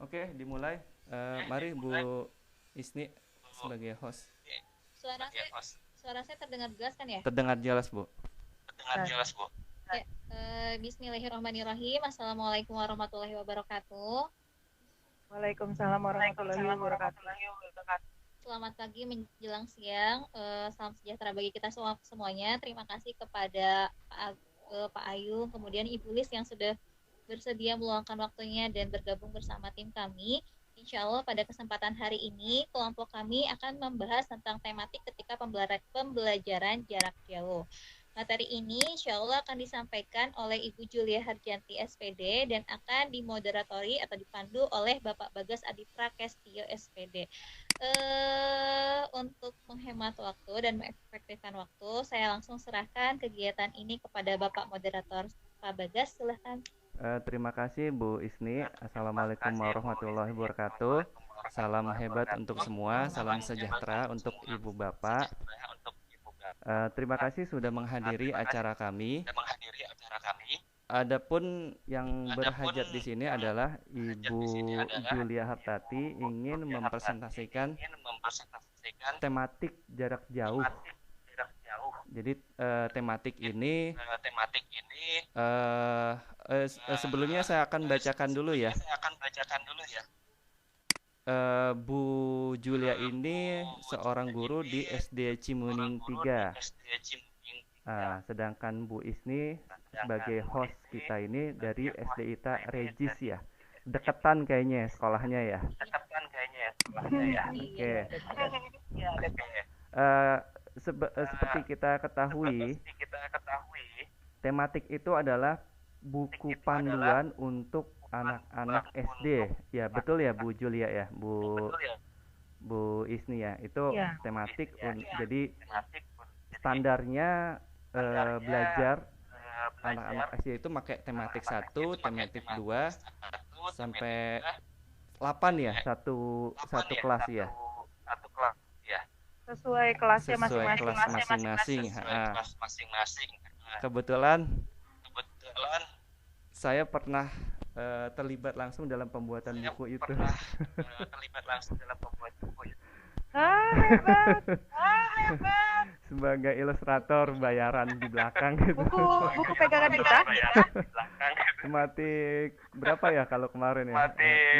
Oke, dimulai. Mari Bu Isni sebagai host. Suara saya terdengar jelas kan ya? Terdengar jelas, Bu. Nah, ya, Bismillahirrahmanirrahim. Assalamualaikum warahmatullahi wabarakatuh. Waalaikumsalam warahmatullahi wabarakatuh. Selamat pagi menjelang siang. Salam sejahtera bagi kita semuanya. Terima kasih kepada Pak Ayu, kemudian Ibu Lis yang sudah bersedia meluangkan waktunya dan bergabung bersama tim kami. Insya Allah pada kesempatan hari ini kelompok kami akan membahas tentang tematik ketika pembelajaran jarak jauh. Materi ini insya Allah akan disampaikan oleh Ibu Julia Harjanti SPD dan akan dimoderatori atau dipandu oleh Bapak Bagas Adi Prakestio SPD. Untuk menghemat waktu dan mengefektifkan waktu, saya langsung serahkan kegiatan ini kepada Bapak Moderator. Pak Bagas, silahkan. Terima kasih Bu Isni. Assalamualaikum warahmatullahi wabarakatuh. Salam hebat untuk semua, salam sejahtera untuk Ibu Bapak. Terima kasih sudah menghadiri acara kami. Adapun yang berhajat di sini adalah Ibu Julia Hartati ingin mempresentasikan tematik jarak jauh. Jadi tematik ini sebelumnya saya akan bacakan dulu ya. Bu Julia ini seorang guru di SD Cimuning 3. Sedangkan Bu Isni sebagai host kita ini dari SD ITA Regis ya. Deketan kayaknya sekolahnya ya. Oke. Seperti kita ketahui, tematik itu adalah buku panduan untuk anak-anak SD. Ya, betul ya Bu Julia ya, Bu Isni ya. Itu Ya. tematik jadi standarnya belajar anak-anak SD itu pakai tematik 1, tematik 2 sampai 8 ya, satu kelas ya. Sesuai kelasnya Sesuai masing-masing. kelas masing-masing. Kebetulan saya pernah terlibat langsung dalam pembuatan buku itu. Hebat. Sebagai ilustrator bayaran di belakang gitu. Buku pegangan kita. Tematik berapa ya kalau kemarin ya?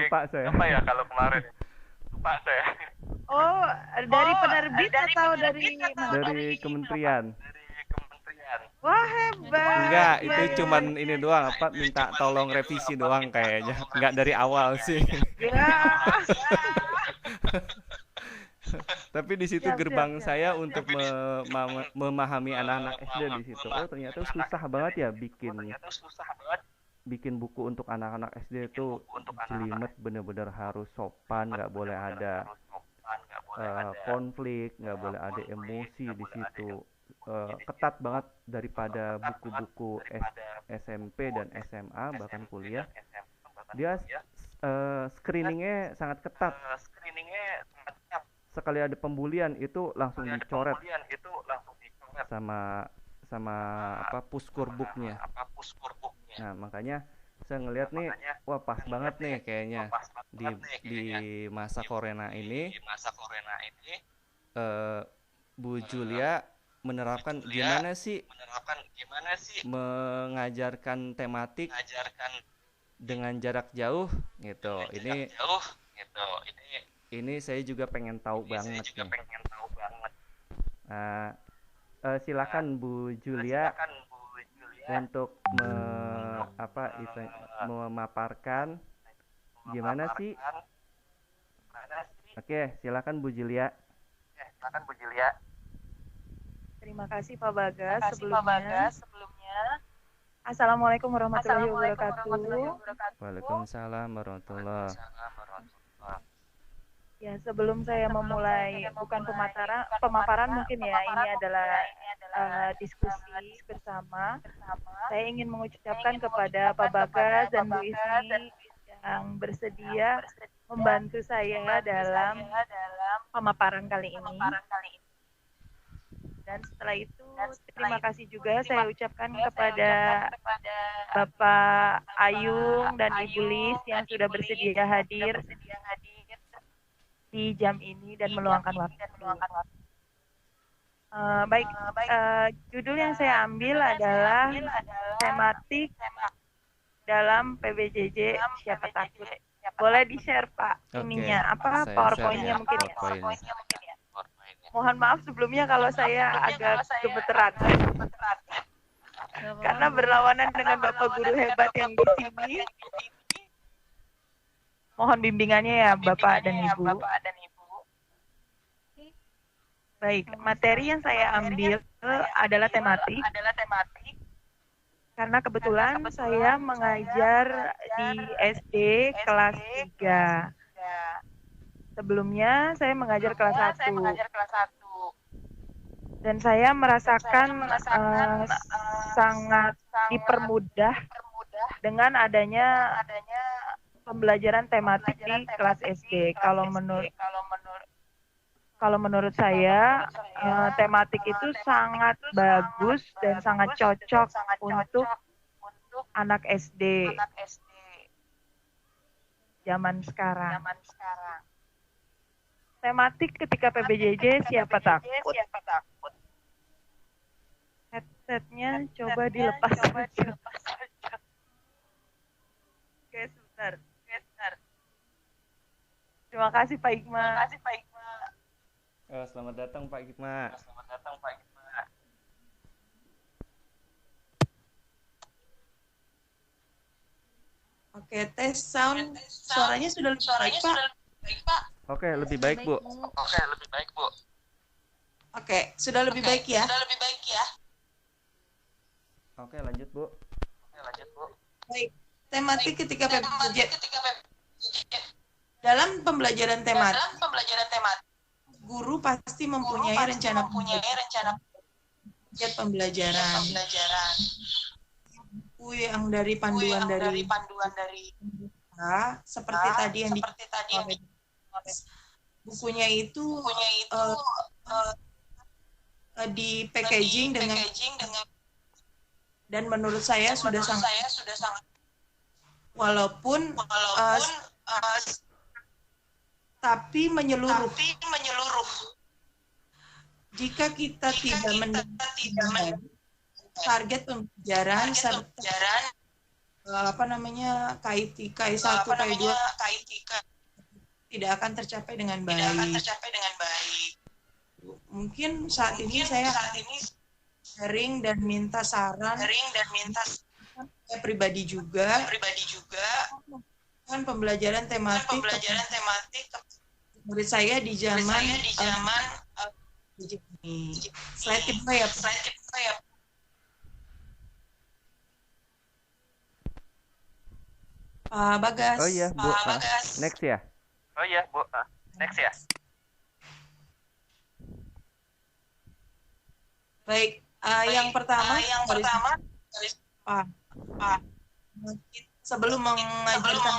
Lupa saya. Oh, dari penerbit atau dari mana? Dari kementerian. Wah, hebat. Enggak, itu cuman ini doang, minta tolong revisi doang kayaknya. Enggak dari awal sih. Ya. Tapi di situ gerbang saya untuk memahami anak-anak SD di situ. Oh, ternyata susah banget ya bikin buku untuk anak-anak SD itu jelimet, bener-bener harus sopan, nggak boleh ada konflik, nggak boleh ada emosi di situ. Ketat banget daripada buku-buku SMP dan SMA bahkan kuliah. Dia screeningnya sangat ketat. Sekali ada pembulian itu langsung dicoret sama apa puskur booknya. Nah, makanya saya ngelihat nih, wah pas banget nih kayaknya di masa corona ini Bu Julia menerapkan gimana sih mengajarkan tematik dengan jarak jauh gitu. Ini saya juga pengen tahu banget nih. Silakan Bu Julia untuk memaparkan gimana sih? Oke, silakan Bu Julia. Terima kasih Pak Bagas sebelumnya. Assalamualaikum warahmatullahi wabarakatuh. Waalaikumsalam warahmatullahi wabarakatuh. Ya, sebelum saya memulai bukan pemaparan mungkin ya, ini adalah diskusi bersama. Saya ingin mengucapkan kepada Pak Bagas dan Bu Isni yang bersedia membantu saya dalam pemaparan kali ini. Dan setelah itu terima kasih juga saya ucapkan kepada Bapak Ayung dan Ibu Lis yang sudah bersedia hadir di jam ini dan meluangkan waktu. Baik, judul yang saya ambil adalah tematik dalam PBJJ Siapa Takut. Boleh di-share Pak ininya apa PowerPoint-nya mungkin ya. Mohon maaf sebelumnya kalau saya agak gemeteran. Karena berlawanan dengan Bapak guru hebat yang di sini. Mohon bimbingannya ya Bapak dan Ibu. Baik, materi yang saya ambil adalah tematik. Karena kebetulan saya mengajar di SD kelas 3. Sebelumnya saya mengajar kelas 1. Dan saya merasakan sangat dipermudah dengan adanya pembelajaran tematik di kelas SD. Kalau menurut saya tematik itu sangat bagus dan sangat cocok untuk anak SD zaman sekarang. Tematik ketika PBJJ siapa takut? Headsetnya coba dilepas saja. Oke, sebentar. Terima kasih Pak Hikmah. Selamat datang Pak Hikmah. Oke, tes sound. Suaranya sudah lebih baik, Pak. Oke, lebih baik, Bu. Oke, sudah lebih baik ya. Oke, lanjut, Bu. Baik, tematik ketika PBJJ. Dalam pembelajaran tematik, guru pasti mempunyai rencana pembelajaran. Buku yang dari panduan dari seperti tadi yang bukunya itu di packaging dengan dan menurut saya sudah sangat walaupun tapi menyeluruh. Jika kita tidak mendengar target pembelajaran KIT, KI1, KI2 tidak akan tercapai dengan baik. Mungkin saat ini saya sharing dan minta saran saya pribadi juga kan pembelajaran tematik murid saya di zaman ini. Slide kedua ya. Pak Bagas. Oh iya, Bu. Next ya. Baik, yang pertama Pak. Sebelum mengajarkan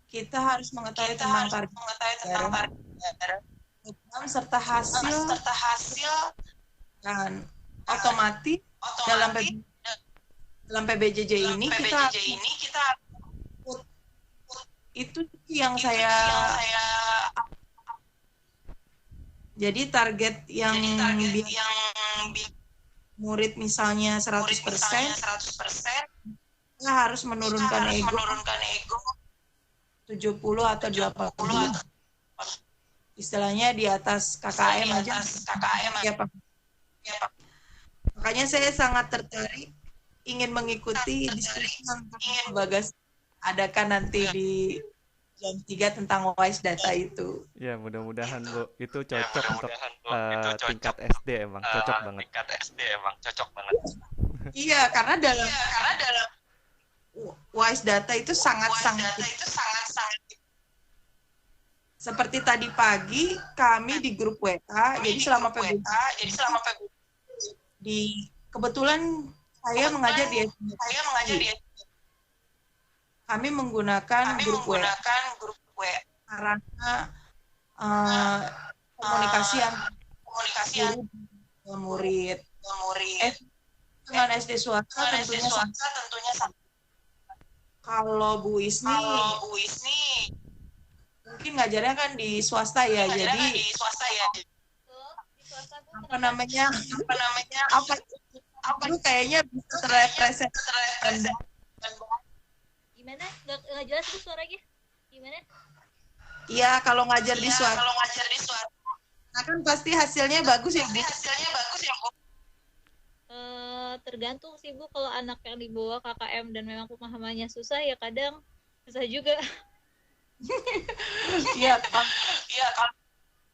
kita harus mengetahui tentang target serta hasil dan otomatis dalam PBJJ ini kita itu yang saya jadi target yang murid misalnya 100%, kita harus menurunkan ego 70 atau 80. Istilahnya di atas KKM aja. Ya, Pak. Makanya saya sangat tertarik ingin mengikuti diskusi yang Pak Bagas adakan nanti di jam 3 tentang wise data itu. Ya, mudah-mudahan Bu. Itu cocok untuk tingkat SD emang cocok banget. Iya, karena dalam wise data itu sangat seperti tadi pagi kami di grup WA, jadi selama PBJ kebetulan saya mengajar di SD. Kami menggunakan grup WA karena komunikasi yang guru murid. Dengan SD swasta tentunya sama. Kalau Bu Isni mungkin ngajarnya kan di swasta ya, jadi Di swasta Bu apa namanya itu kayaknya bisa terrepresentasi. gimana? Nggak jelas Bu suaranya. Gimana? Iya, kalau ngajar di swasta nah kan pasti hasilnya bagus ya Bu. Tergantung sih Bu, kalau anak yang di bawah KKM dan memang pemahamannya susah ya kadang susah juga. Iya, kalau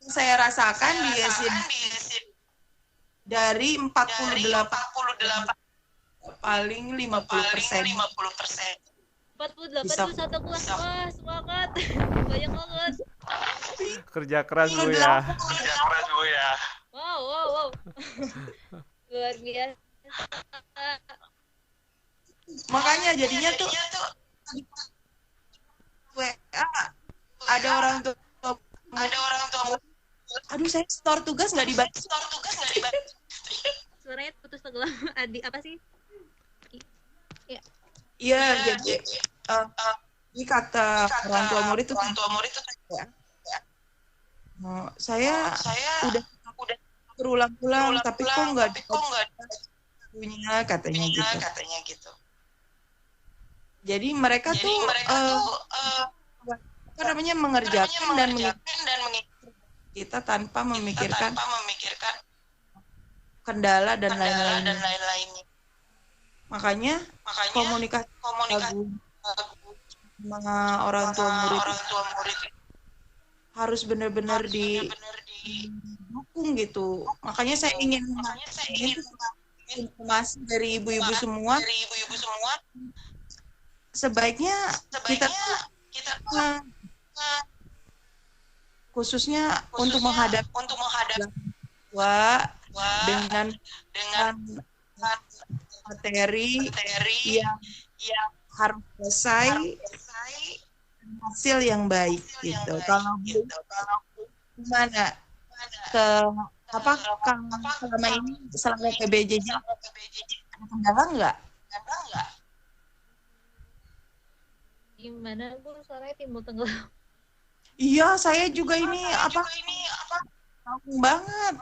saya rasakan di SID dari 48 paling 50%. 48 Bisa. Bu satu kelas. Wah, semangat. Banyak banget. Kerja keras Bu ya. Wow. Luar biasa. Makanya jadinya tuh WA ada orang tua aduh saya store tugas nggak dibaca. Suaranya putus tenggelam. Adi apa sih? Iya, jadi ini kata orang tua murid tuh ya. Saya udah berulang-ulang tapi kok nggak punya katanya gitu. Jadi mereka tuh apa namanya mengerjakan dan mengikuti kita tanpa memikirkan kendala dan lain-lainnya. Makanya komunikasi sama orang tua murid harus benar-benar didukung gitu. Makanya saya ingin informasi dari ibu-ibu semua. Sebaiknya kita khususnya untuk menghadapi dengan materi yang harus selesai hasil yang baik gitu. Kalau gimana selama ini selama PBJJ ada kendala nggak? Gimana Bu, suaranya timbul tenggelam. Iya, saya juga ini tahu banget.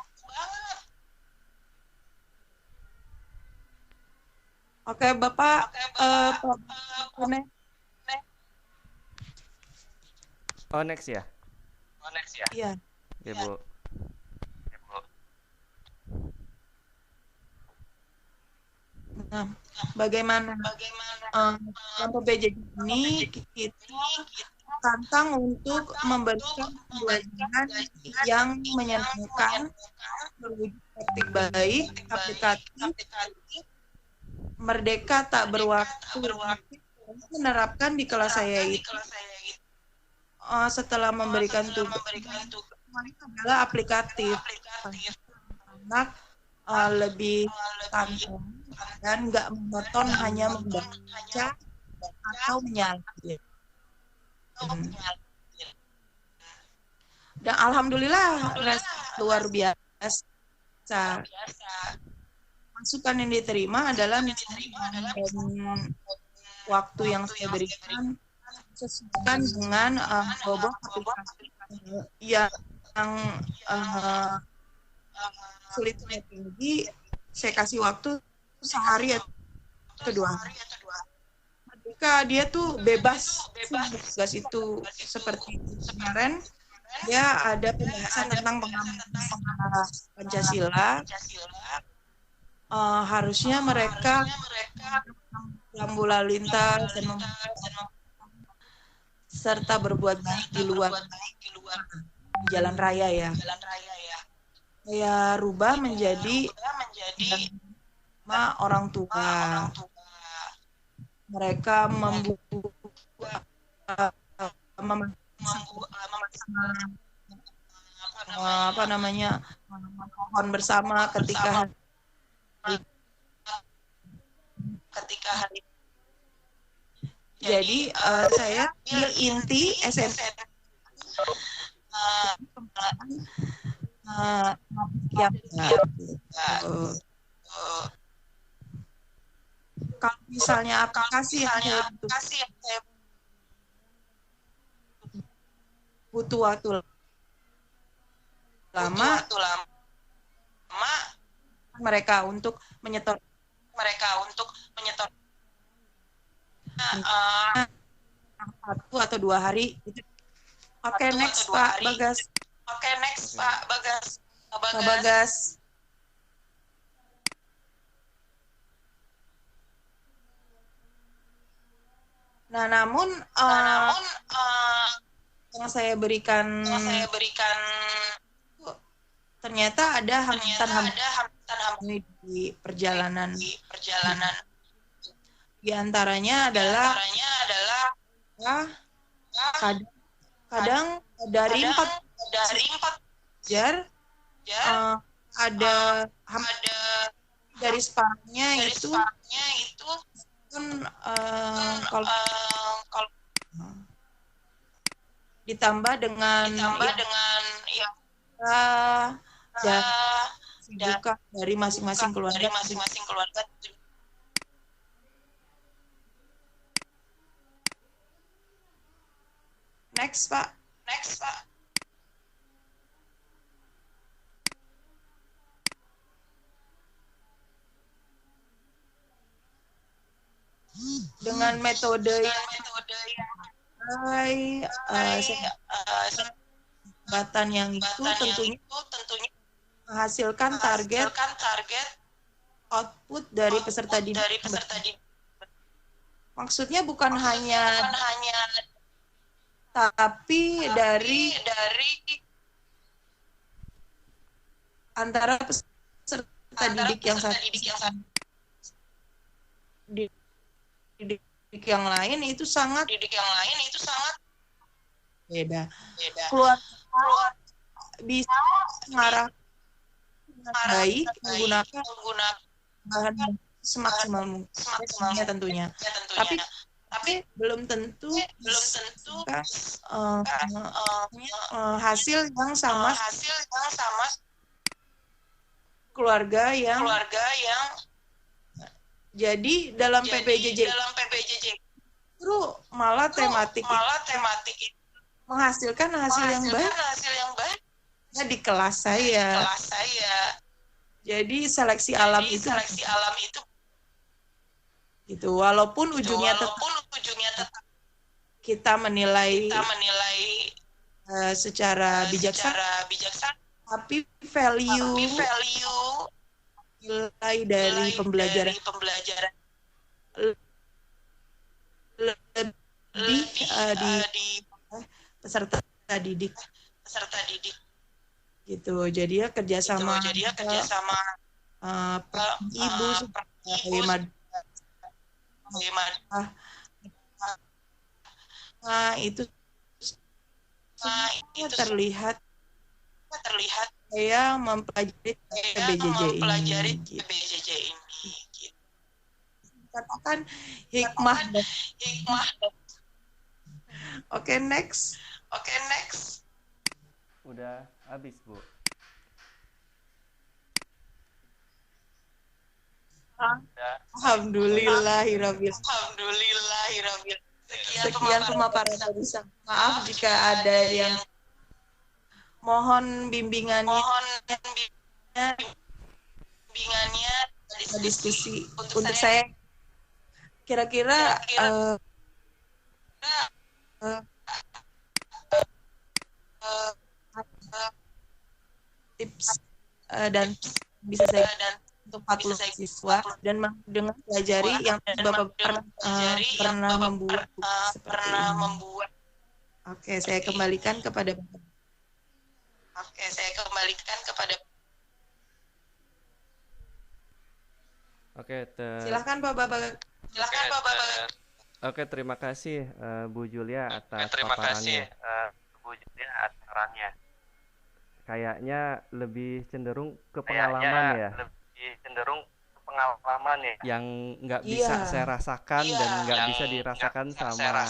Oke, Bapak Next ya? Iya. Ya, Bu. Nah, bagaimana dalam PBJJ ini kita tantang untuk memberikan pembelajaran yang menyenangkan, berwujud praktik baik, aplikatif, merdeka tak berwaktu, menerapkan di kelas saya itu. Setelah memberikan tugas adalah aplikatif, anak lebih tantang dan nggak monoton hanya membaca atau menyalin. Dan alhamdulillah luar biasa. Masukan yang diterima adalah waktu yang saya berikan sesuaikan dengan bobot aplikasi yang sulit tinggi. Saya kasih waktu sehari atau 2 hari. Ketika dia tuh bebas tugas itu seperti kemarin dia ada pembahasan tentang pengamatan Pancasila. Harusnya mereka rambu lalu lintas dan serta berbuat baik di luar jalan raya ya. Saya rubah menjadi orang tua. Mereka mohon bersama ketika hari. Jadi saya inti SMP yang enggak gitu. Kalau misalnya aplikasi yang saya butuh waktu lama mereka untuk menyetor satu atau 2 hari itu. Oke, next Pak Bagas. Pak Bagas. Nah, namun yang saya berikan ternyata ada hambatan di perjalanan. Di antaranya adalah kadang dari 4 belajar ada dari sparknya itu pun kalau ditambah dengan juga dari masing-masing keluarga. Next, Pak. Dengan metode yang jabatan yang itu tentunya menghasilkan target output dari peserta didik. Maksudnya bukan hanya tapi dari antara peserta didik yang satu didik yang lain itu sangat beda. Keluar bisa mengarah baik menggunakan bahan semaksimal mungkin tentunya. Tapi belum tentu hasil yang sama keluarga yang jadi dalam PPJJ itu malah tematik menghasilkan hasil yang baik di kelas saya. Jadi seleksi alam itu gitu, walaupun ujungnya tetap kita menilai secara bijaksana, tapi value nilai dari pembelajaran lebih di peserta didik gitu. Jadi ya kerjasama ibu itu terlihat saya mempelajari PBJJ ini gitu. Katakan hikmah. Oke, next. Udah habis, Bu. Alhamdulillahirabbil. Sekian pemaparan dari saya. Maaf jika ada yang mohon bimbingannya diskusi untuk saya kira-kira tips dan bisa saya untuk 40 siswa dan dengan pelajari yang Bapak pernah membuat seperti ini. Oke, saya kembalikan kepada Bapak. Silakan Pak Bapak. Oke, terima kasih Bu Julia atas paparannya. Kayaknya lebih cenderung ke pengalaman ya. Yang nggak bisa saya rasakan dan nggak bisa dirasakan sama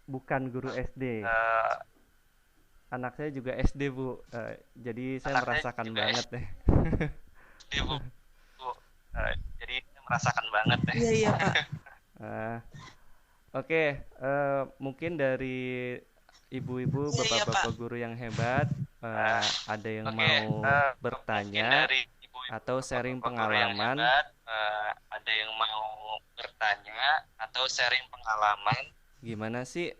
bukan guru SD. Anak saya juga SD, Bu. Jadi saya merasakan banget deh. SD, Bu. Jadi saya merasakan banget deh. Iya, iya, Pak. Oke, mungkin dari ibu-ibu, bapak-bapak guru yang hebat, ada yang mau bertanya atau sharing pengalaman. Ada yang mau bertanya atau sharing pengalaman. Gimana sih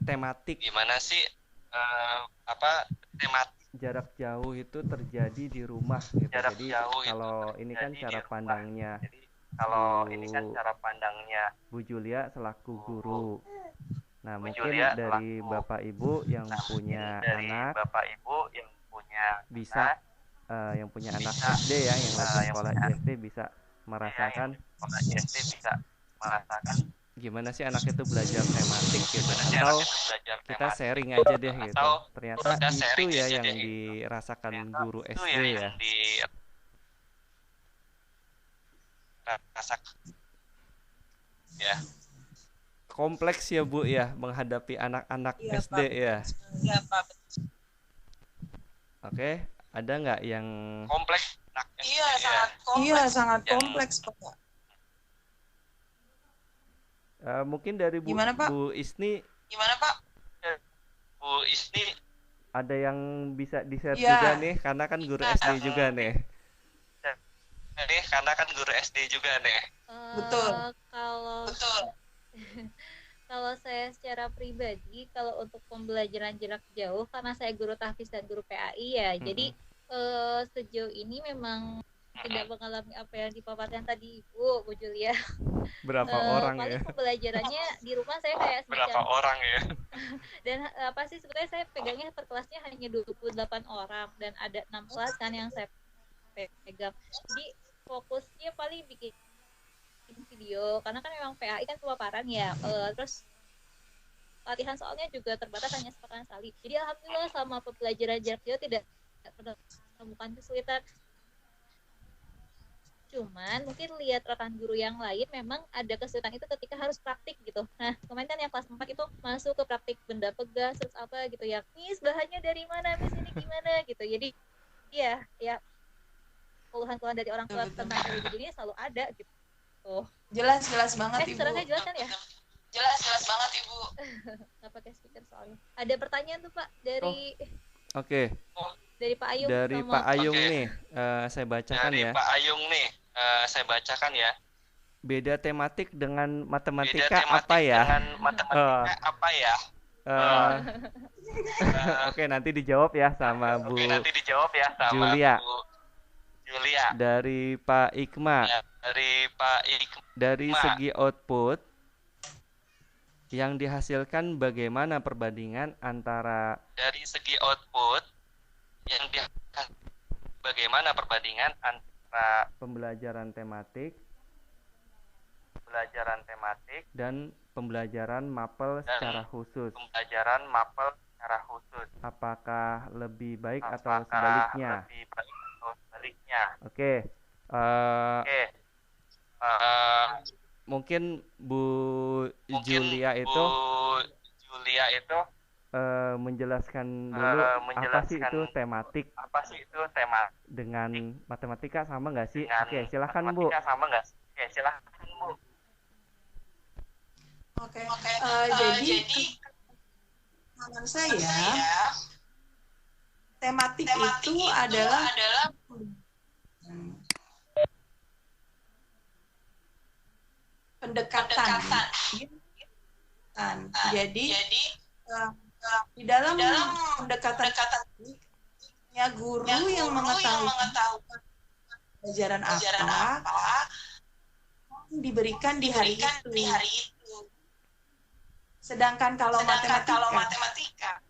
tematik? Gimana sih tematik jarak jauh itu terjadi di rumah gitu. Jadi kalau ini kan cara pandangnya. Kalau ini kan cara pandangnya Bu Julia selaku guru. Nah, mungkin Julia dari Bapak Ibu yang punya anak, Bapak Ibu yang punya bisa yang punya anak SD ya, yang lagi sekolah SD bisa merasakan gimana sih anak itu belajar tematik gitu, atau kita sharing aja deh gitu. Ternyata itu ya yang dirasakan guru SD ya. Ya. Kompleks ya Bu ya menghadapi anak-anak SD ya. Iya, Pak. Oke, ada nggak yang kompleks? Iya, sangat kompleks. Iya, sangat kompleks, Pak. Mungkin dari Bu Isni. Gimana, Pak? Bu Isni. Ada yang bisa di-share juga nih, karena kan guru SD juga nih. Karena kan guru SD juga nih. Betul. Kalau saya secara pribadi, kalau untuk pembelajaran jarak jauh, karena saya guru tahfiz dan guru PAI ya, jadi sejauh ini memang tidak mengalami apa yang dipaparkan tadi Bu Julia. Berapa orang paling ya? Pembelajarannya di rumah saya kayak berapa orang ya? Dan sih sebetulnya saya pegangnya per kelasnya hanya 28 orang dan ada 6 kelas kan yang saya pegang. Jadi fokusnya paling bikin video karena kan memang PAI kan pemaparan ya. Terus latihan soalnya juga terbatas hanya sepekan sekali. Jadi alhamdulillah selama pembelajaran jarak jauh tidak pernah menemukan kesulitan. Cuman mungkin lihat rekan guru yang lain memang ada kesulitan itu ketika harus praktik gitu. Nah kemarin kan yang kelas 4 itu masuk ke praktik benda pegas terus apa gitu ya, Miss bahannya dari mana, Miss ini gimana gitu. Jadi ya keluhan-keluhan dari orang tua tentang ibu ini selalu ada gitu. Jelas banget Ibu. Suara saya jelas kan ya? Jelas banget Ibu. Nggak pakai speaker soalnya. Ada pertanyaan tuh Pak dari Oke. Dari Pak Ayung. Dari Pak Ayung nih, saya bacakan ya. Dari Pak Ayung nih, saya bacakan ya. Beda tematik dengan matematika apa ya? Dengan matematika apa ya? Oke, nanti dijawab ya sama Bu Julia. Dari Pak Ikma. Dari segi output yang dihasilkan bagaimana perbandingan antara pembelajaran tematik dan pembelajaran mapel secara khusus. Apakah lebih baik atau sebaliknya? Oke. Mungkin Bu Julia itu menjelaskan dulu apa sih itu tematik dengan matematika sama nggak sih? Oke, silakan Bu. Oke. Jadi menurut saya tematik itu adalah pendekatan. Jadi di dalam pendekatan ya guru yang mengetahui pelajaran apa diberikan di hari itu. Sedangkan kalau matematika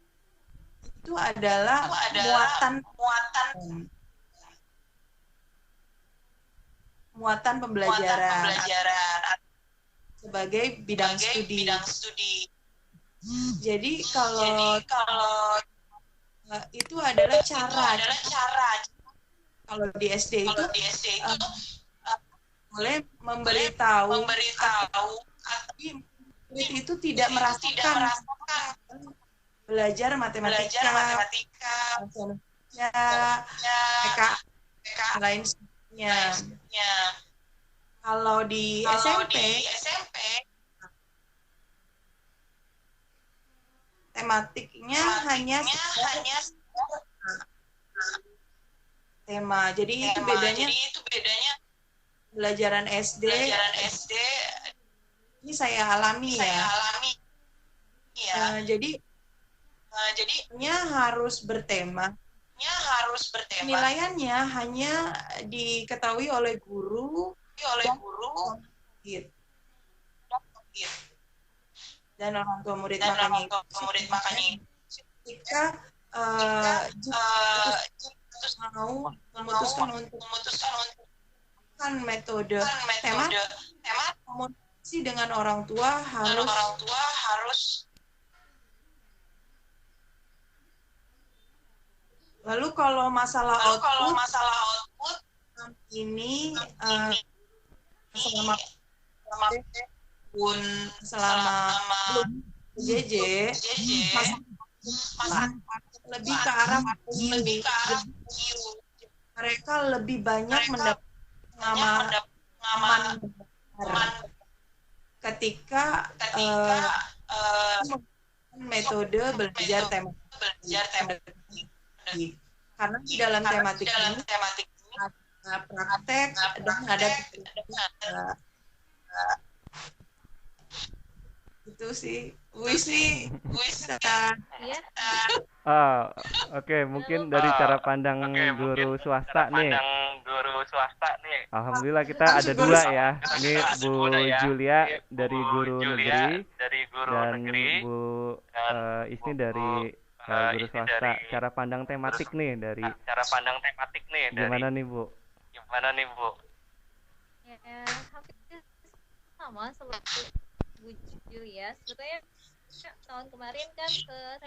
itu adalah muatan pembelajaran sebagai bidang studi. Jadi kalau itu adalah cara. Kalau di SD itu boleh memberitahu, tapi murid itu tidak merasakan belajar matematika, bahasa Indonesia, PK, lain sebagainya. Kalau di SMP, tematiknya hanya tema. Jadi itu bedanya pelajaran SD. Ini saya alami ya. Jadi hanya harus bertema. Penilaiannya hanya diketahui oleh guru dan orang tua murid, makanya ketika mau memutuskan untuk menggunakan metode tema, komunikasi dengan orang tua harus. Lalu kalau masalah output ini selama belum JJ lebih ke arah mereka lebih banyak mendapat pengalaman ketika metode belajar tematik. Karena di dalam tematik ini ada praktek dan ada itu sih. Oke, mungkin dari cara pandang guru swasta nih. Alhamdulillah kita ada dua ya. Ini Bu Julia dari guru negeri dan Bu Isni dari guru swasta. Cara pandang tematik nih dari. Gimana nih Bu? Ya, hampir sama seperti Bu Julia. Sebetulnya tahun kemarin kan saya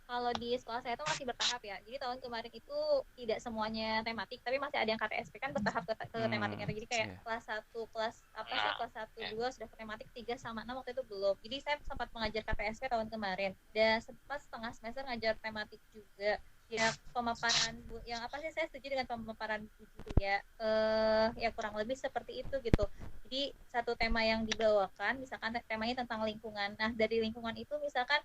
kalau di sekolah saya itu masih bertahap ya. Jadi tahun kemarin itu tidak semuanya tematik, tapi masih ada yang KTSP kan bertahap ke tematiknya. Jadi kayak kelas 1, kelas 1, 2 sudah ke tematik, 3 sama 6 waktu itu belum. Jadi saya sempat mengajar KTSP tahun kemarin dan sempat setengah semester ngajar tematik juga. Ya pemaparan saya setuju dengan pemaparan Bu Julia. Ya kurang lebih seperti itu gitu. Jadi satu tema yang dibawakan, misalkan temanya tentang lingkungan. Nah, dari lingkungan itu misalkan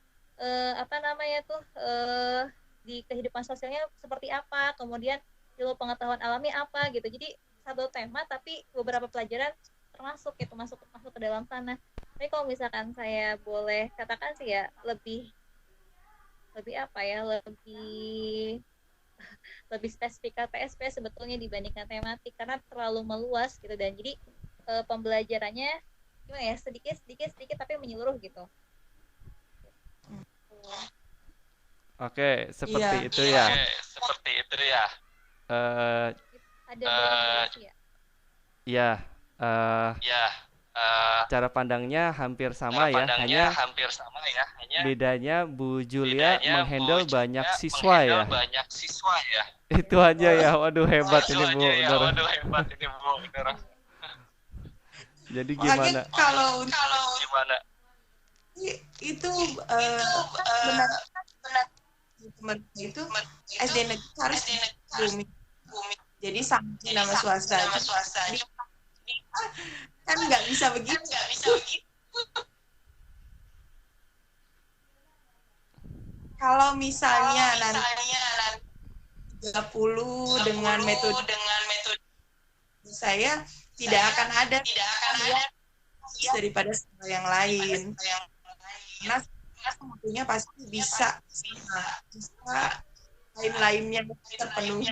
di kehidupan sosialnya seperti apa, kemudian ilmu pengetahuan alami apa gitu. Jadi satu tema tapi beberapa pelajaran termasuk gitu, masuk ke dalam sana. Tapi kalau misalkan saya boleh katakan sih ya lebih spesifik KTSP sebetulnya dibandingkan tematik karena terlalu meluas gitu, dan jadi pembelajarannya gimana ya, sedikit tapi menyeluruh gitu. Oke, seperti itu ya. Ada cara pandangnya hampir sama ya, hanya bedanya Bu Julia menghandle banyak siswa ya. Itu aja ya. Waduh hebat ini Bu. Jadi gimana? Kalau itu benar itu SD negeri harus bumi. Jadi sama nama swasta. Kan nggak bisa begitu. Kalau misalnya nanti 30 dengan metode saya tidak akan ada daripada yang lain. Karena tentunya pasti bisa lain-lainnya terpenuhi.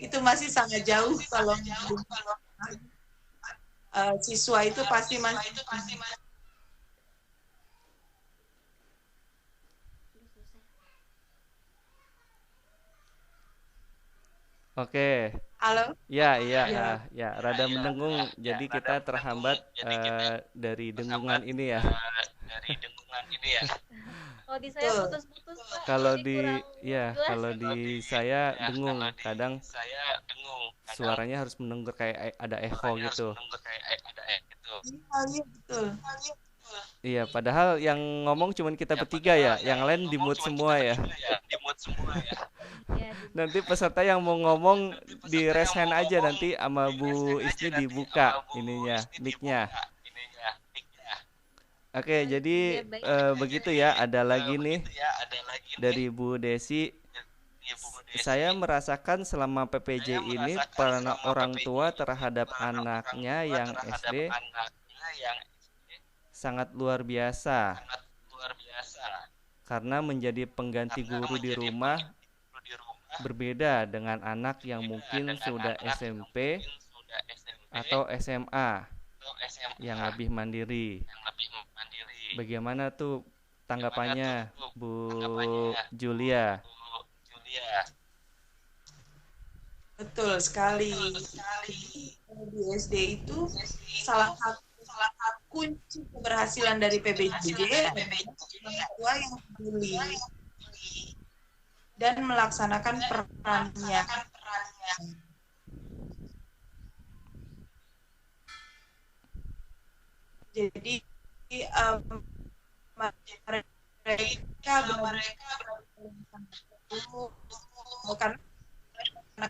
Itu masih sangat jauh kalau siswa itu pasti masih Oke. Halo? Ya, rada mendengung. Jadi kita terhambat dari dengungan ini ya. Kalau di saya putus-putus Pak. Kalau Jadi di saya dengung. Kadang suaranya harus mendengar kayak ada echo gitu. Iya, betul. Iya, padahal yang ngomong cuman kita bertiga ya, yang lain di mute semua ya. Ya, Nanti peserta yang mau ngomong di raise hand aja nanti sama Bu Isni dibuka ininya, mic-nya. Oke, jadi ya baik. begitu ya. Ada lagi nih dari Bu Desi. Saya merasakan selama PPJ ini peran orang tua terhadap anaknya yang SD sangat luar biasa karena menjadi pengganti guru di rumah berbeda dengan anak yang mungkin sudah SMP atau SMA yang lebih mandiri. Bagaimana tuh tanggapannya Bu Julia? Betul sekali. Di SD itu salah satu kunci keberhasilan dari PBJ adalah orang tua yang peduli dan melaksanakan perannya. Jadi mereka karena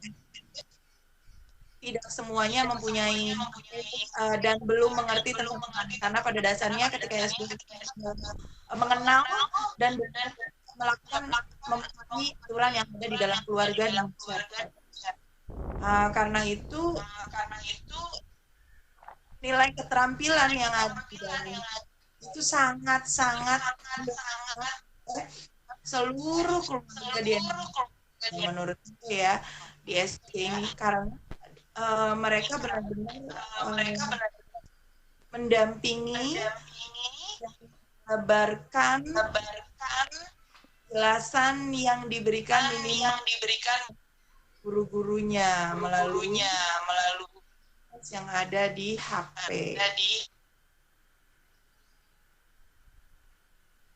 tidak semuanya mempunyai dan belum mengerti tentang karena pada dasarnya ketika SD mengenal dan melakukan memahami aturan yang ada di dalam keluarga dan masyarakat. Karena itu nilai keterampilan yang ada di dalam itu sangat seluruh keluarga di Indonesia menurut saya ya di SD ini karena mereka benar-benar mendampingi, mengabarkan jelasan yang diberikan guru-gurunya melalui yang ada di HP.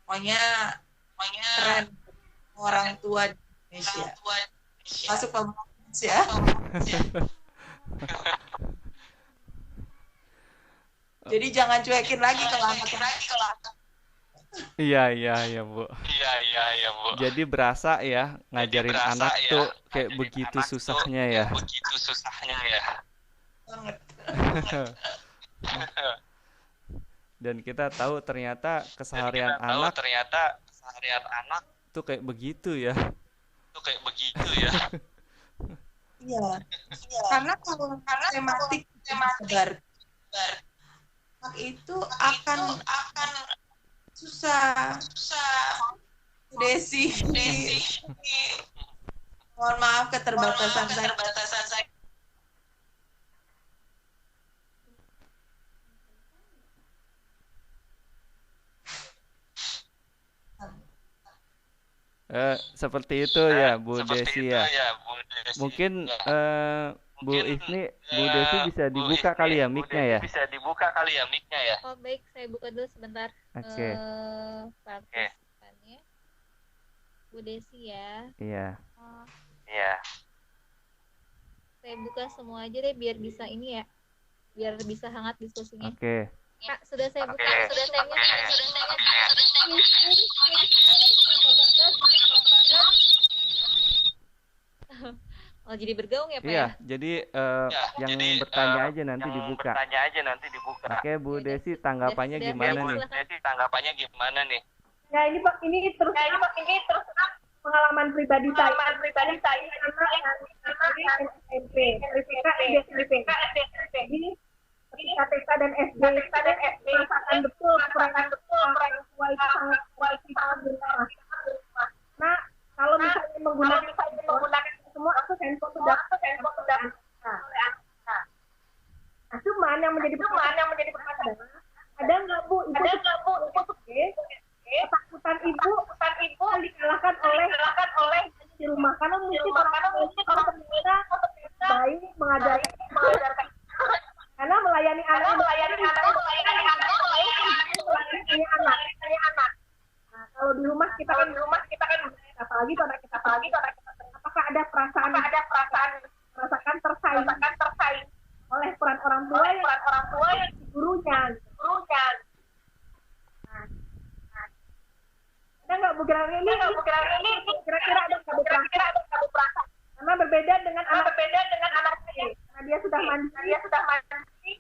Pokoknya keren orang tua di Indonesia. Masuk pembahasan ya. Jadi jangan cuekin lagi kalau anak. Iya, Bu. Jadi berasa ya ngajarin anak tuh kayak begitu susahnya ya. Banget. Dan kita tahu ternyata keseharian anak tuh kayak begitu ya. Iya. Karena kalau tematik anak itu akan susah. Desi. Mohon maaf keterbatasan saya. Seperti itu ya Bu Desi ya. Mungkin Bu Isni, Bu Desi bisa dibuka kali ya mic-nya ya. Oh baik, saya buka dulu sebentar. Oke. Partisipannya. Bu Desi ya. Iya. Saya buka semua aja deh biar bisa ini ya. Biar bisa hangat diskusinya. Oke. Kak, sudah saya buka. Oh, jadi bergaung ya, Pak? Iya, jadi yang bertanya aja nanti dibuka. Oke, Bu Desi tanggapannya gimana nih? Ya ini terus pengalaman pribadi saya SMP LPK SD jadi ketika TK dan SD merasakan betul peran orang tua itu sangat berperan. Nah kalau misalnya menggunakan semua akses handphone sudah nah cuman yang menjadi pertanyaan adalah ada nggak Bu ketakutan ibu yang dikalahkan oleh di rumah karena mungkin orang terbiasa baik mengajarkan karena melayani anak melayani anak. Nah, kalau di rumah kita kan apalagi kalau anak kita apakah ada perasaan merasakan tersaing oleh peran orang tua yang gurunya. Nah, dia sudah mandiri,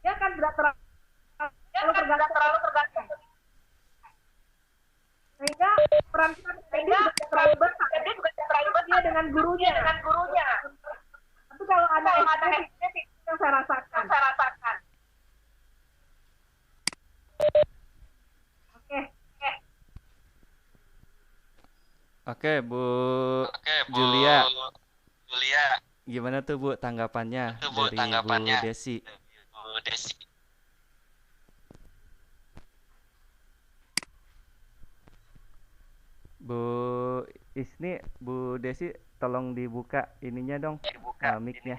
dia kan tidak terlalu tergantung. Sehingga peran kita juga terlalu besar. Dia dengan gurunya. Tapi kalau ada SD yang saya rasakan. Oke, Bu Julia. Julia, Gimana tuh Bu tanggapannya dari Bu Desi? Bu Isni, Bu Desi, tolong dibuka ininya dong, mic-nya.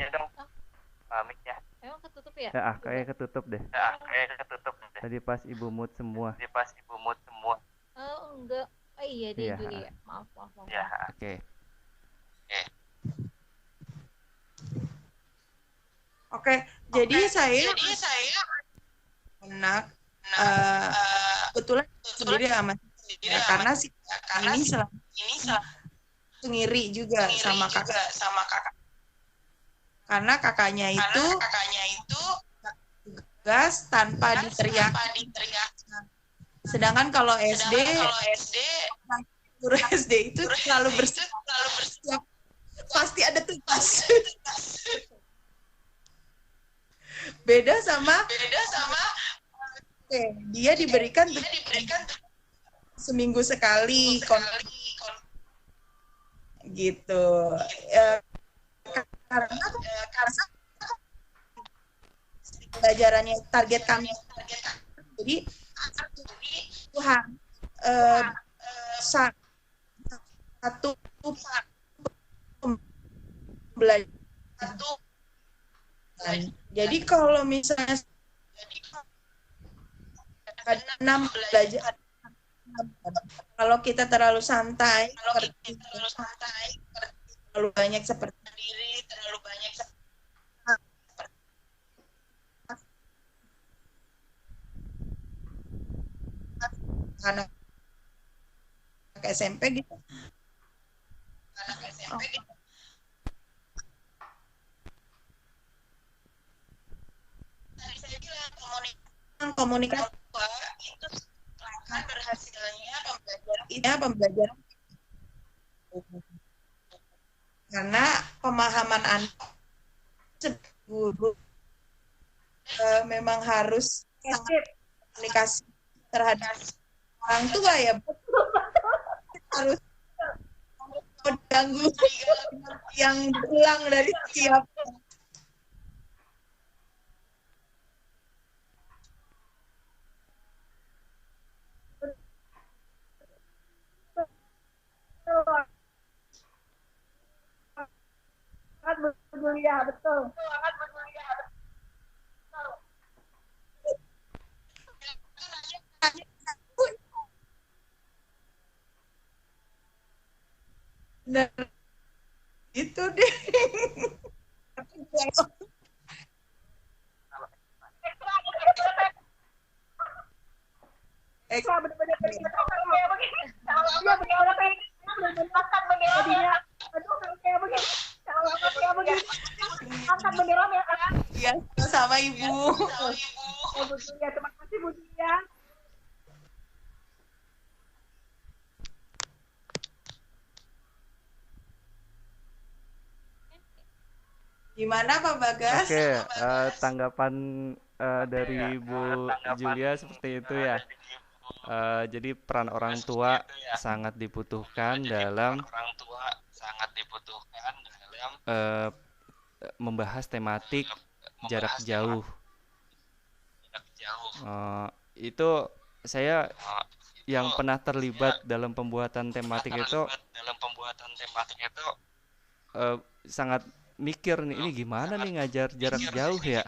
Mic-nya. Emang ketutup ya? Kayak ketutup deh. Tadi pas Ibu mute semua. Oh, enggak. Oh iya deh, Iya. Julia. Maaf. Ya. Oke. Oke, jadi saya anak kebetulan sendiri sama karena si ini selalu ngiri juga sama kakak. Karena kakaknya itu tugas tanpa diteriak. Sedangkan kalau SD guru SD itu selalu bersiap pasti ada tugas. Beda sama dia diberikan seminggu sekali gitu. Karena pelajarannya target kami. Jadi Tuhan satu belajar. Jadi kalau misalnya ada 6 belajar, kalau kita terlalu santai, terlalu banyak seperti diri, anak SMP gitu. Komunikasi itu akan berhasilnya pembelajaran karena pemahaman anak guru memang harus komunikasi terhadap orang tua ya, harus mengganggu yang berulang dari setiap Sangat berkuliah, betul. Nah, itu deh. Ekstra benar-benar kayak begini. Dia benar-benar angkat bendera. Aduh, kayak begini. Kalau angkat kayak begini. Angkat bendera ya kan? Iya, sama Ibu. Bu Julia, terima kasih Bu Julia. Gimana Pak Bagas? Oke, tanggapan dari Bu Julia seperti itu ya. Jadi peran orang tua sangat dibutuhkan dalam membahas tematik jarak jauh. Itu saya yang pernah terlibat dalam pembuatan tematik itu sangat mikir nih, ini gimana nih ngajar jarak jauh ya?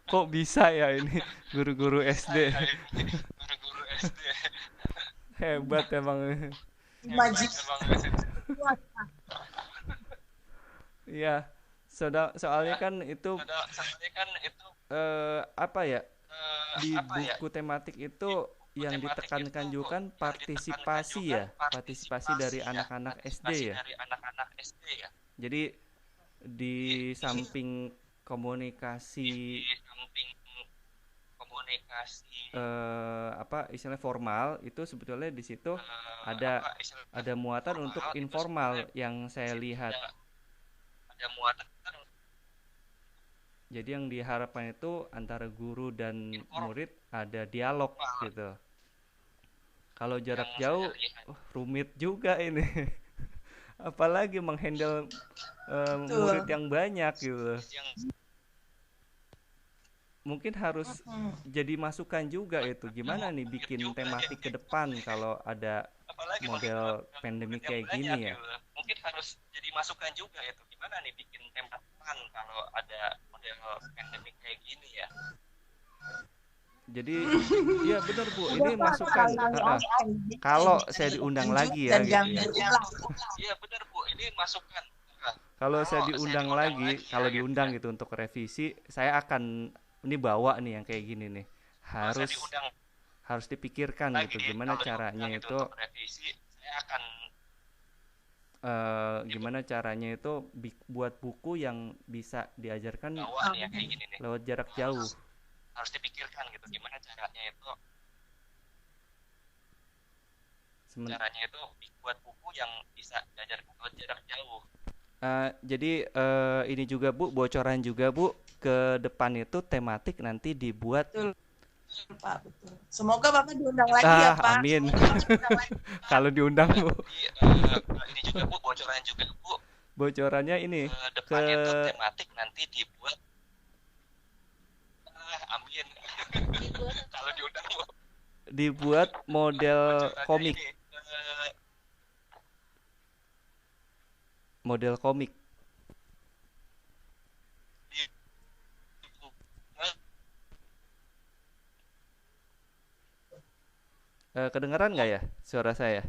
Kok bisa ya ini guru-guru SD? Hebat emang. Majik. Iya, soalnya kan itu apa ya? Di buku tematik itu yang ditekankan juga kan partisipasi ya, partisipasi dari anak-anak SD ya. Jadi di samping komunikasi apa istilahnya formal itu sebetulnya di situ ada muatan untuk informal yang saya lihat. Jadi yang diharapkan itu antara guru dan murid ada dialog gitu. Kalau jarak jauh rumit juga ini. Apalagi menghandle murid yang banyak gitu. Mungkin harus jadi masukan juga itu. Gimana nih bikin tematik ke depan kalau ada model pandemi kayak gini ya? Mungkin harus jadi masukan juga itu. Gimana nih bikin tematik kalau ada model pandemi kayak gini ya? Jadi ya benar Bu, ini masukan. Kalau saya diundang lagi ya gitu ya. Iya benar Bu, ini masukan. Kalau saya diundang lagi, kalau diundang gitu untuk revisi, saya akan ini bawa nih yang kayak gini nih. Harus dipikirkan gitu gimana caranya itu gimana caranya itu buat buku yang bisa diajarkan lewat jarak jauh. Harus dipikirkan gitu gimana caranya itu buat buku yang bisa diajarkan lewat jarak jauh. Jadi ini juga Bu, bocoran juga Bu, ke depan itu tematik nanti dibuat. Betul. Pak, betul. Semoga Bapak diundang lagi ya Pak. Amin. Kalau diundang Bu. Ini juga Bu, bocoran juga Bu. Bocorannya ini depan itu tematik nanti dibuat. Amin. Kalau diundang Bu. Dibuat model komik. Model komik. Kedengeran nggak ya suara saya?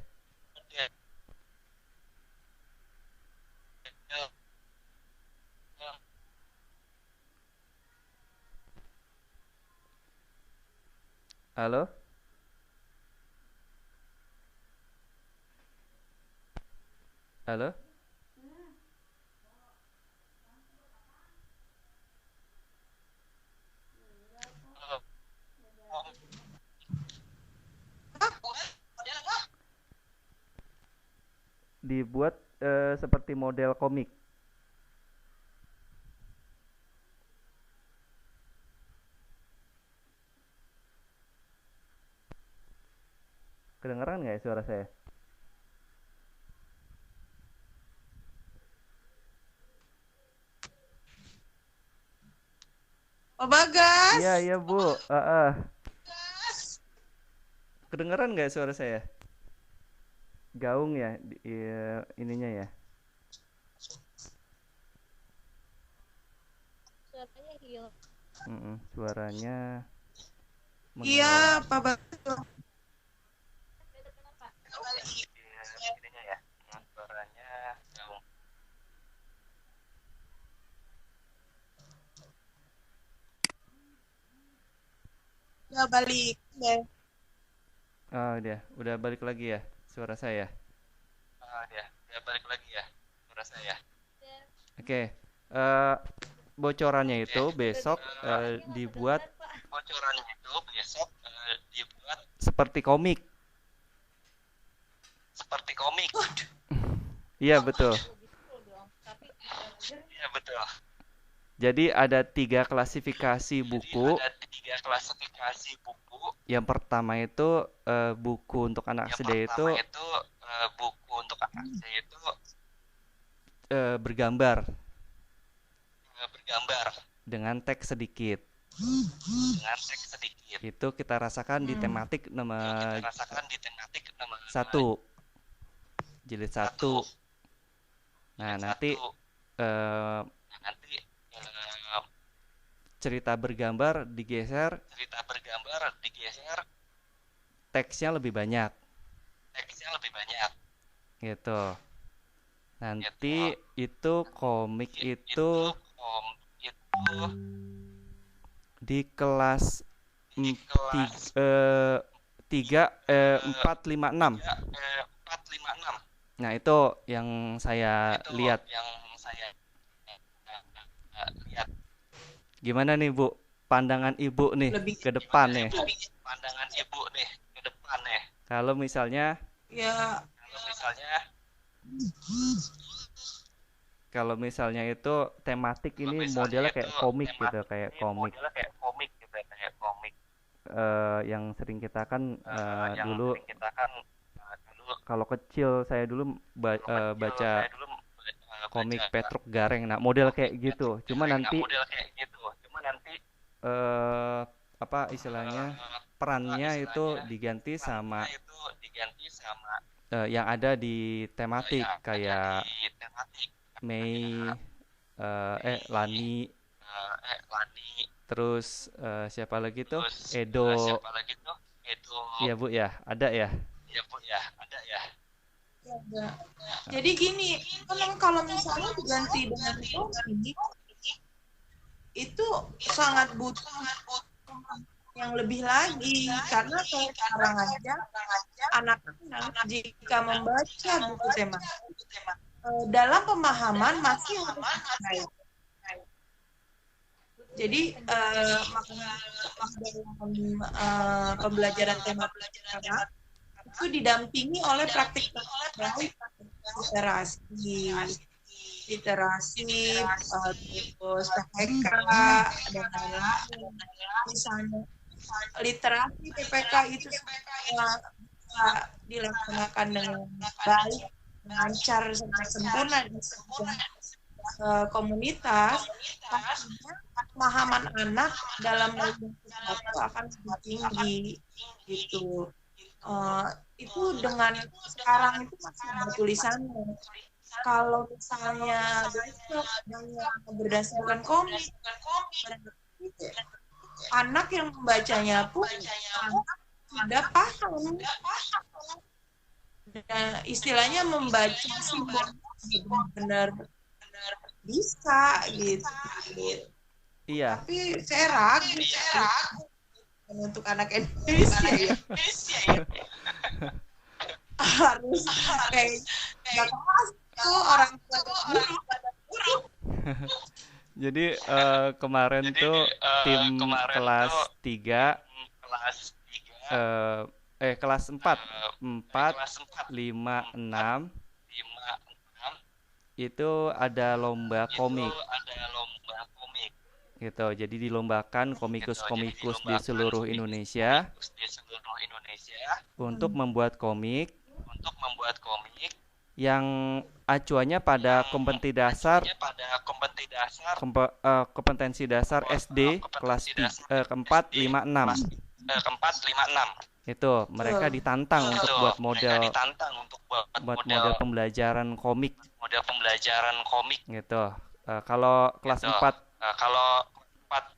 Halo? Halo? Dibuat seperti model komik. Kedengeran nggak ya suara saya? Pak Bagas. Iya Bu. Kedengeran nggak suara saya? Gaung ya ininya ya. Suaranya hilang. Suaranya. Iya Pak Bagas. Ininya ya, suaranya jauh. Ya balik deh. Oh udah balik lagi ya suara saya. Udah balik lagi ya suara saya. Oke. Bocorannya itu besok dibuat. Bocorannya itu besok dibuat Seperti komik. Iya betul. Iya betul. Jadi ada 3 klasifikasi buku. Yang pertama itu buku untuk anak SD itu bergambar dengan teks sedikit. Itu kita rasakan di tematik nomor 1, jilid 1. Nah nanti cerita bergambar digeser, teksnya lebih banyak gitu. Nanti itu komik itu di kelas 4, 5, 6. Nah itu yang saya lihat. Gimana nih Bu? Pandangan Ibu nih lebih ke depan nih. Pandangan Ibu nih ke depan nih. Kalau misalnya ya Kalau misalnya itu tematik ini modelnya kayak komik gitu, kayak komik. Yang sering kita kan dulu kalau kecil saya dulu baca komik Petruk Gareng. Nah, model kayak gitu. Cuma nanti apa istilahnya perannya itu diganti sama yang ada di tematik kayak Mei, Lani, terus siapa lagi tuh? Edo. Iya Bu ya, ada ya. ya. Jadi gini, memang kalau misalnya diganti dengan komik itu sangat butuh yang lebih lagi, karena kayak sekarang aja anak-anak jika membaca buku tema dalam pemahaman masih harus dipercaya. Jadi makanya dalam pembelajaran tema itu didampingi oleh praktik literasi, terus PPK dan lain-lain. Misalnya literasi PPK itu bisa dilaksanakan dengan baik, lancar, sempurna di komunitas, pastinya pemahaman anak dalam melihat sesuatu akan lebih tinggi gitu. Itu dengan sekarang itu masih ada tulisannya. Kalau misalnya besok berdasarkan komik, anak yang membacanya pun tidak paham. Dan istilahnya membaca simbol benar bisa gitu. Iya. Tapi saya ragu untuk anak Indonesia ya. Harus kayak nggak keras tuh orang tua guru. Jadi kemarin tuh tim kelas 3 kelas 4 5 6 itu ada lomba komik gitu. Jadi dilombakan komikus-komikus di seluruh Indonesia untuk membuat komik yang acuannya pada kompetensi dasar SD kelas 4, 5, 6. Itu mereka ditantang untuk buat model pembelajaran komik gitu. Kalau kelas 4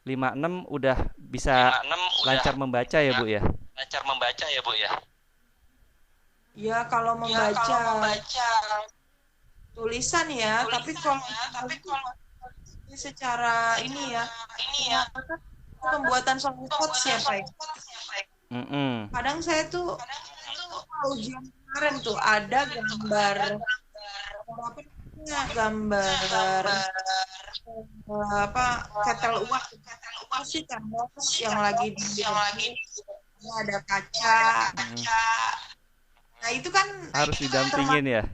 5, 6 udah bisa lancar membaca ya Bu ya? Ya kalau membaca tulisan ya, tapi kalau secara ini ya pembuatan soundcloud siapa ya? Kadang saya tuh ujian kemarin tuh ada gambar ketel uap sih kan yang lagi ada kaca. Nah itu kan harus didampingin ya.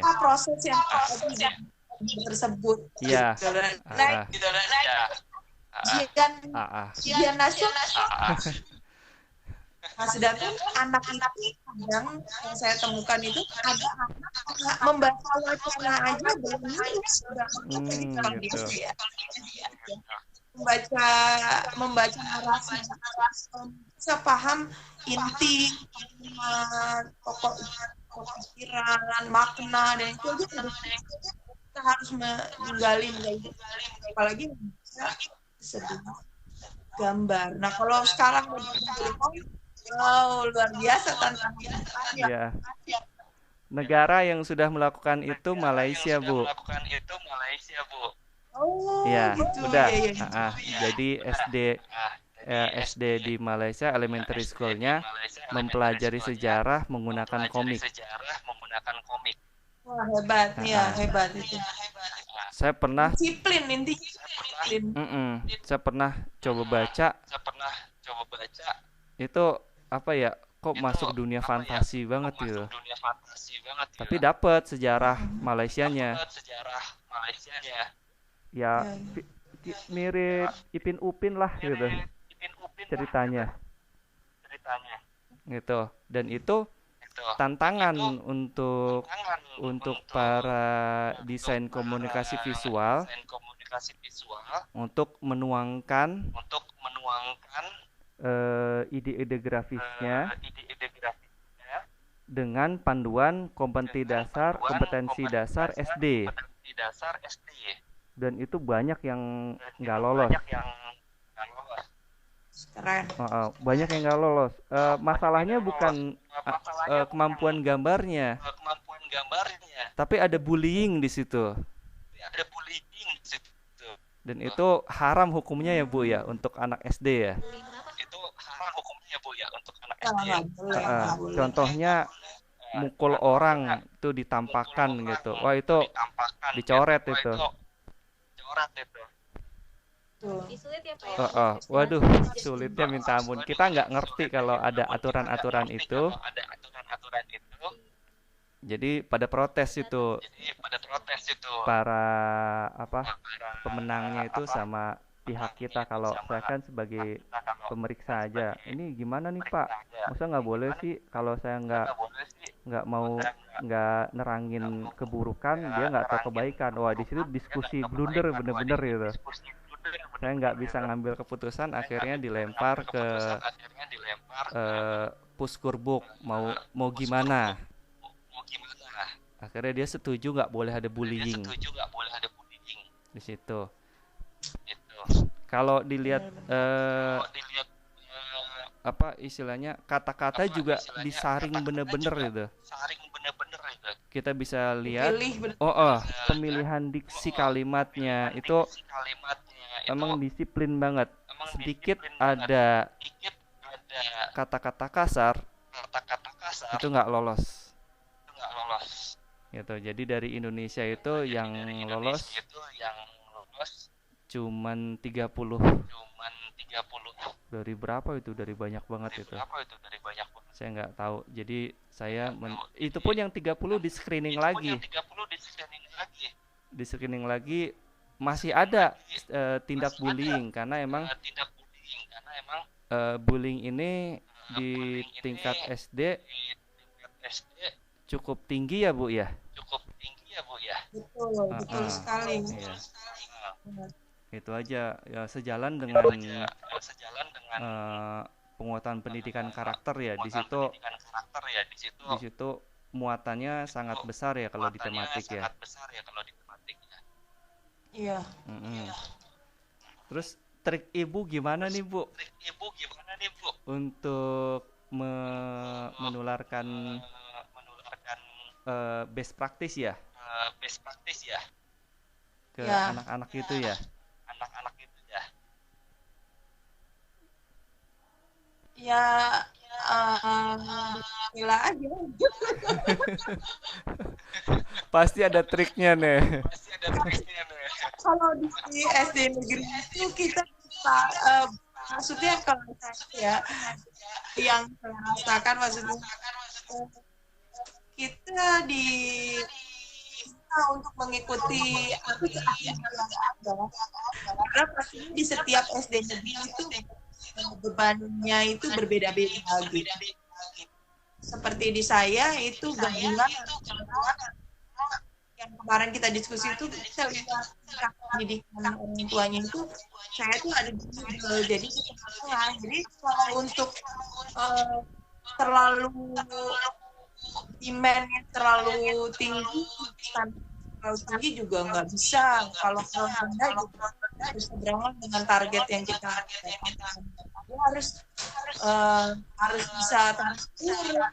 Apa proses yang tersebut? Iya. Ujian nasional. Nah, sedangkan anak itu kadang yang saya temukan itu ada anak membaca wacana aja belum gitu. Membaca narasi bisa paham inti pokok pikiran, makna dan itu aja kita harus menggali apalagi sedih gambar. Nah kalau sekarang luar biasa tantangannya. Ya. Negara yang sudah melakukan itu Malaysia, Bu. Oh, ya, gitu. Udah. Ya. Jadi SD di Malaysia elementary school-nya mempelajari sejarah menggunakan komik. Wah, hebat ya, hebat itu. Saya pernah Disiplin intinya disiplin. saya pernah coba baca itu apa ya, kok masuk dunia fantasi banget gitu. Tapi dapat sejarah Malaysianya. Ya mirip Ipin Upin lah gitu ceritanya. Gitu. Dan itu tantangan untuk para desain komunikasi visual untuk menuangkan ide-ide grafisnya dengan panduan kompetensi dasar SD. Dan itu banyak yang nggak lolos. Keren. Banyak yang nggak lolos. Masalahnya bukan kemampuan gambarnya, tapi ada bullying di situ. Dan itu haram hukumnya ya Bu ya untuk anak SD ya. Contohnya mukul orang itu ditampakkan gitu. Wah itu dicoret itu. Sulit ya Pak ya? Waduh, sulitnya minta ampun. Kita nggak ngerti kalau ada aturan-aturan itu. Jadi pada protes itu para pemenangnya itu sama pihak kita. Kalau saya kan sebagai pemeriksa aja. Ini gimana nih Pak? Masa nggak boleh sih kalau saya nggak mau nggak nerangin keburukan, dia nggak tahu kebaikan. Wah di situ diskusi blunder bener-bener gitu. Saya nggak bisa ngambil keputusan, akhirnya dilempar ke Puskurbuk mau gimana. Akhirnya dia setuju nggak boleh ada bullying di situ. Kalau dilihat apa istilahnya, kata-kata juga disaring bener-bener gitu. Kita bisa lihat pemilihan diksi kalimatnya itu emang disiplin banget. Sedikit ada kata-kata kasar itu nggak lolos. Gitu. Jadi dari Indonesia itu yang lolos cuman 30. Dari berapa itu? Dari banyak banget itu. Saya nggak tahu. Jadi saya itu pun yang 30 di screening lagi. Di screening lagi masih ada tindak bullying karena emang bullying ini di tingkat SD cukup tinggi ya Bu ya. Betul sekali. Iya. Itu aja ya, sejalan dengan penguatan pendidikan karakter ya. Di situ muatannya sangat besar ya kalau di tematik ya. Iya. Terus trik Ibu gimana nih Bu? Untuk menularkan best practice ya ke anak-anak itu ya. Gila aja. Pasti ada triknya nih. Kalau di SD negeri itu kita bisa, maksudnya kalau ya yang saya rasakan maksudnya kita untuk mengikuti yang ada, karena pastinya di setiap SD negeri itu bebannya itu berbeda-beda gitu. Seperti di saya itu gabungan yang kemarin kita diskusi itu, kita lihat pendidikan orang tuanya itu, saya tuh ada di middle, jadi di tengah. Jadi kalau untuk terlalu demand-nya terlalu tinggi juga nggak bisa. Kalau Anda juga harus seberangan dengan target yang kita harus bisa turun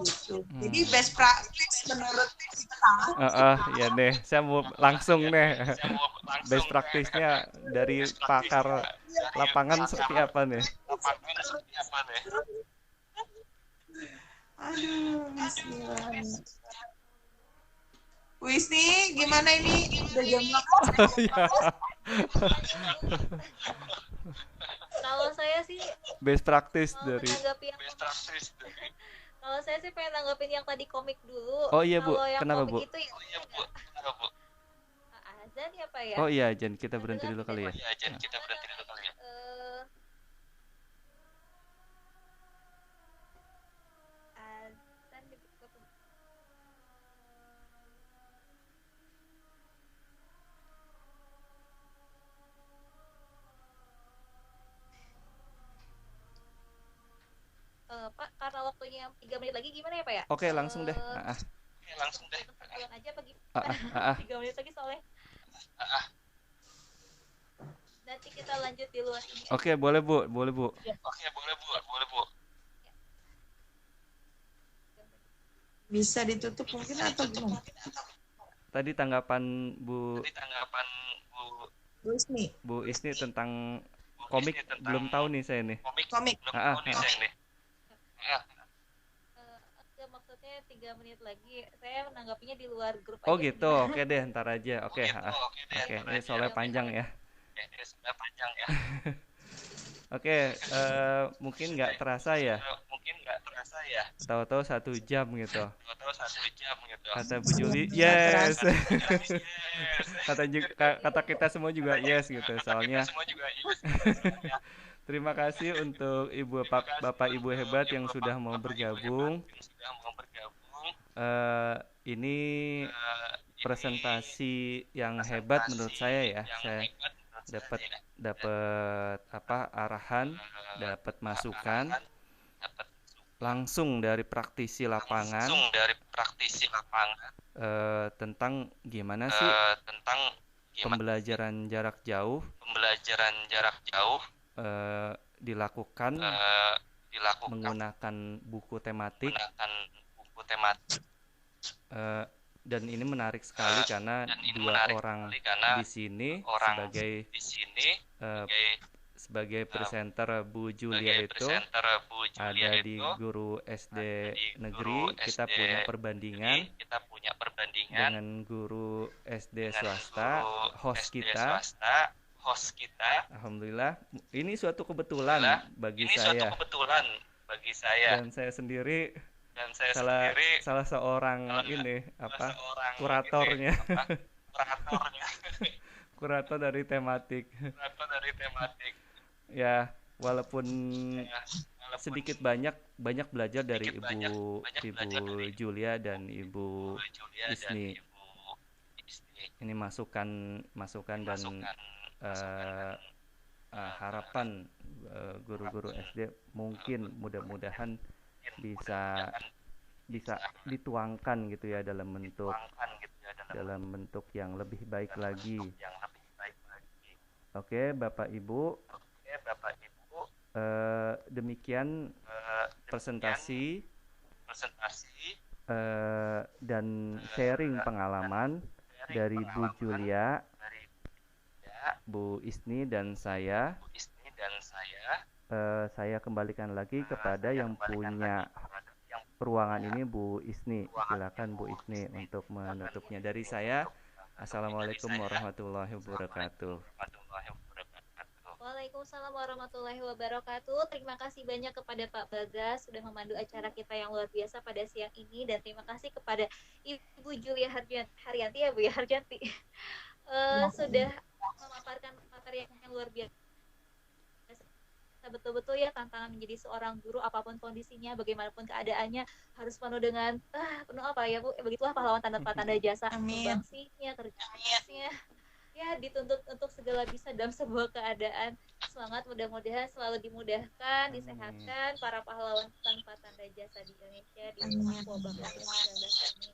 gitu. Jadi best practice menurut kita. Ya deh, saya mau langsung nih best practice-nya dari pakar lapangan seperti apa nih? Aduh, bismillah. Bu Isni, gimana ini? Udah jam berapa? Ya, Kalau saya sih best practice mau dari. menanggapi yang kalau saya sih pengen nanggapin yang tadi komik dulu. Oh iya, Bu. Kalau yang Kenapa, Bu? komik itu ya azan ya Pak ya. Oh iya, Jen, kita berhenti Adalah dulu kali ya. eh, azan dibuka. Pak, karena waktunya 3 menit lagi gimana ya Pak ya? Oke, langsung deh. Duluan aja apa gimana? Ah, ah, ah. 3 menit lagi soalnya. Nanti kita lanjut di luar ini. Oke, boleh, Bu. Boleh, Bu. Bisa ditutup mungkin atau gimana? Tadi tanggapan Bu Bu Isni, Bu Isni tentang komik belum tahu nih saya nih. komik. Ah, ah, ah. Enggak, maksudnya 3 menit lagi. Saya menanggapinya di luar grup Oh aja. gitu. Oke deh, ntar aja. Oke, ah, ah. Oke, ini soalnya panjang ya. Oke, mungkin nggak terasa ya. Tahu-tahu 1 jam gitu. Kata Bu Juli, yes. Kata kita semua juga yes gitu. Soalnya terima kasih untuk Bapak Ibu hebat yang sudah mau bergabung. Ini presentasi yang hebat menurut saya ya. Saya dapat arahan, dapat masukan langsung dari praktisi lapangan tentang gimana sih pembelajaran jarak jauh dilakukan menggunakan buku tematik. Dan ini menarik sekali karena dua orang di sini sebagai presenter Bu Julia itu ada di guru SD negeri. Kita punya perbandingan dengan guru SD swasta, host kita. Alhamdulillah, ini suatu kebetulan bagi saya. Dan saya sendiri salah seorang ini kuratornya. Kurator dari tematik. Ya, walaupun sedikit banyak belajar dari Ibu Julia dan Ibu Isni. Ini masukan dan harapan guru-guru SD mungkin mudah-mudahan bisa dituangkan gitu ya dalam bentuk yang lebih baik lagi. Oke, Bapak Ibu. Demikian presentasi dan sharing pengalaman dari Bu Julia, Bu Isni dan saya. Saya kembalikan lagi kepada yang punya ruangan ini, Bu Isni. Silakan Bu Isni untuk menutupnya. Dari saya, Assalamualaikum warahmatullahi wabarakatuh. Waalaikumsalam warahmatullahi wabarakatuh. Terima kasih banyak kepada Pak Bagas sudah memandu acara kita yang luar biasa pada siang ini, dan terima kasih kepada Ibu Julia Haryanti ya Bu ya Haryanti sudah memaparkan materi yang luar biasa. Betul-betul ya, tantangan menjadi seorang guru apapun kondisinya, bagaimanapun keadaannya, harus penuh dengan penuh apa ya Bu, begitulah pahlawan tanda jasa, sumbangsinya, kerjanya, ya dituntut untuk segala bisa dalam sebuah keadaan. Semangat, mudah-mudahan selalu dimudahkan, disehatkan para pahlawan tanpa tanda jasa di Indonesia di wabah COVID-19 ini.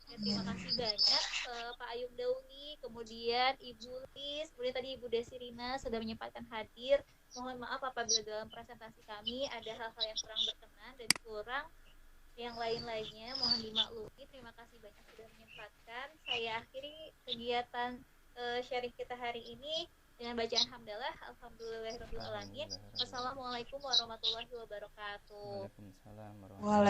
Ya, terima kasih banyak Pak Ayub Dauni, kemudian Ibu Lis, kemudian tadi Ibu Desirina sudah menyempatkan hadir. Mohon maaf apabila dalam presentasi kami ada hal-hal yang kurang berkenan dan kurang yang lain-lainnya, mohon dimaklumi. Terima kasih banyak sudah menyempatkan. Saya akhiri kegiatan sharing kita hari ini dengan bacaan hamdalah. Alhamdulillahirabbil alamin. Wassalamualaikum warahmatullahi wabarakatuh. Waalaikumsalam warahmatullahi wabarakatuh.